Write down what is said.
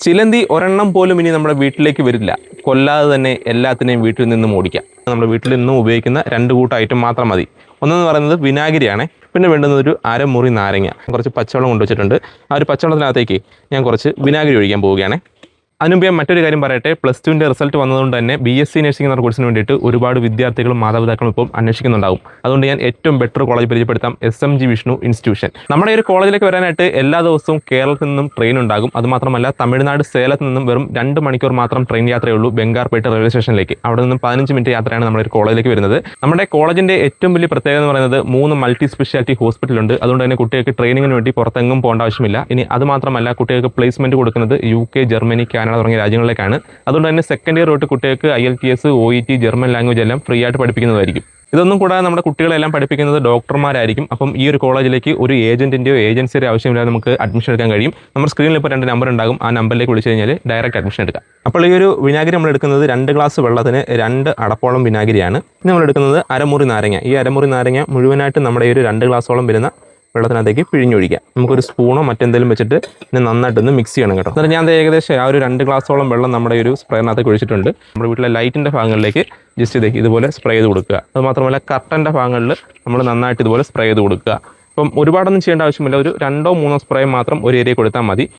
ചിലന്തി ഒരെണ്ണം പോലും ഇനി നമ്മുടെ വീട്ടിലേക്ക് വരില്ല. കൊല്ലാതെ തന്നെ എല്ലാത്തിനെയും വീട്ടിൽ നിന്നും ഓടിക്കാം. നമ്മുടെ വീട്ടിൽ നിന്നും ഉപയോഗിക്കുന്ന 2 കൂട്ടം ഐറ്റം മാത്രം മതി. ഒന്നെന്ന് പറയുന്നത് വിനാഗിരിയാണ്. പിന്നെ വേണ്ടുന്നത് ഒരു അരമുറി നാരങ്ങ. കുറച്ച് പച്ചവെള്ളം കൊണ്ടുവച്ചിട്ടുണ്ട്. ആ ഒരു പച്ചവെള്ളത്തിനകത്തേക്ക് ഞാൻ കുറച്ച് വിനാഗിരി ഒഴിക്കാൻ പോവുകയാണ്. അതിനുമുമ്പ് ഞാൻ മറ്റൊരു കാര്യം പറയട്ടെ. +2ൻ്റെ റിസൾട്ട് വന്നതുകൊണ്ട് തന്നെ BSc നഴ്സിംഗ് എന്ന കോഴ്സിന് വേണ്ടിയിട്ട് ഒരുപാട് വിദ്യാർത്ഥികളും മാതാപിതാക്കളും ഇപ്പോൾ അന്വേഷിക്കുന്നുണ്ടാവും. അതുകൊണ്ട് ഞാൻ ഏറ്റവും ബെറ്റർ കോളേജ് പരിചയപ്പെടുത്താം. SMG Vishnu institution. നമ്മുടെ ഒരു കോളേജിലേക്ക് വരാനായിട്ട് എല്ലാ ദിവസവും കേരളത്തിൽ നിന്നും ട്രെയിൻ ഉണ്ടാകും. അതുമാത്രമല്ല തമിഴ്നാട് സേലത്ത് നിന്നും വെറും 2 മണിക്കൂർ മാത്രം ട്രെയിൻ യാത്രയുള്ളൂ ബംഗാർപേട്ട റെയിൽവേ സ്റ്റേഷനിലേക്ക്. അവിടെ നിന്നും 15 മിനിറ്റ് യാത്രയാണ് നമ്മുടെ ഒരു കോളേജിലേക്ക് വരുന്നത്. നമ്മുടെ കോളേജിൻ്റെ ഏറ്റവും വലിയ പ്രത്യേകത എന്ന് പറയുന്നത് 3 മൾട്ടി സ്പെഷ്യാലിറ്റി ഹോസ്പിറ്റലുണ്ട്. അതുകൊണ്ട് തന്നെ കുട്ടികൾക്ക് ട്രെയിനിങ്ങിന് വേണ്ടി പുറത്തെങ്ങും പോകേണ്ട ആവശ്യമില്ല. ഇനി അതുമാത്രമല്ല കുട്ടികൾക്ക് പ്ലേസ്മെൻറ്റ് കൊടുക്കുന്നത് UK, ജർമ്മനി, കാനഡ തുടങ്ങിയ രാജ്യങ്ങളിലേക്കാണ്. അതുകൊണ്ട് തന്നെ സെക്കൻഡ് ഇയർ തൊട്ട് കുട്ടികൾക്ക് IELTS, OET, ജർമ്മൻ ലാംഗ്വേജ് എല്ലാം ഫ്രീ ആയിട്ട് പഠിപ്പിക്കുന്നതായിരിക്കും. ഇതൊന്നും കൂടാതെ നമ്മുടെ കുട്ടികളെല്ലാം പഠിപ്പിക്കുന്നത് ഡോക്ടർമാരായിരിക്കും. അപ്പം ഈ ഒരു കോളേജിലേക്ക് ഒരു ഏജന്റിൻ്റെയോ ഏജൻസിയോ ആവശ്യമില്ലാതെ നമുക്ക് അഡ്മിഷൻ എടുക്കാൻ കഴിയും. നമ്മുടെ സ്ക്രീനിൽ ഇപ്പോൾ 2 നമ്പർ ഉണ്ടാകും. ആ നമ്പറിലേക്ക് വിളിച്ചു കഴിഞ്ഞാൽ ഡയറക്റ്റ് അഡ്മിഷൻ എടുക്കാം. അപ്പോൾ ഈ ഒരു വിനാഗിരി നമ്മൾ എടുക്കുന്നത് 2 ഗ്ലാസ് വെള്ളത്തിന് 2 അടപ്പോളം വിനാഗിരിയാണ്. ഇനി നമ്മൾ എടുക്കുന്നത് അരമുറി നാരങ്ങ. ഈ അരമുറി നാരങ്ങ മുഴുവനായിട്ട് നമ്മുടെ ഈ ഒരു 2 ഗ്ലാസോളം വരുന്ന വെള്ളത്തിനകത്തേക്ക് പിഴിഞ്ഞൊഴിക്കാം. നമുക്കൊരു സ്പൂണോ മറ്റെന്തെങ്കിലും വെച്ചിട്ട് ഇതിനെ നന്നായിട്ടൊന്ന് മിക്സ് ചെയ്യണം കേട്ടോ. എന്നിട്ട് ഞാൻ ഏകദേശം ആ ഒരു 2 ഗ്ലാസോളം വെള്ളം നമ്മുടെ ഒരു സ്പ്രേനകത്തേക്ക് ഒഴിച്ചിട്ടുണ്ട്. നമ്മുടെ വീട്ടിലെ ലൈറ്റിൻ്റെ ഭാഗങ്ങളിലേക്ക് ജസ്റ്റ് ഇതുപോലെ സ്പ്രേ ചെയ്ത് കൊടുക്കുക. അതുമാത്രമല്ല കർട്ടൻ്റെ ഭാഗങ്ങളിൽ നമ്മൾ നന്നായിട്ട് ഇതുപോലെ സ്പ്രേ ചെയ്ത് കൊടുക്കുക. അപ്പം ഒരുപാടൊന്നും ചെയ്യേണ്ട ആവശ്യമില്ല. ഒരു 2 or 3 സ്പ്രേ മാത്രം ഒരു ഏരിയ കൊടുത്താൽ മതി.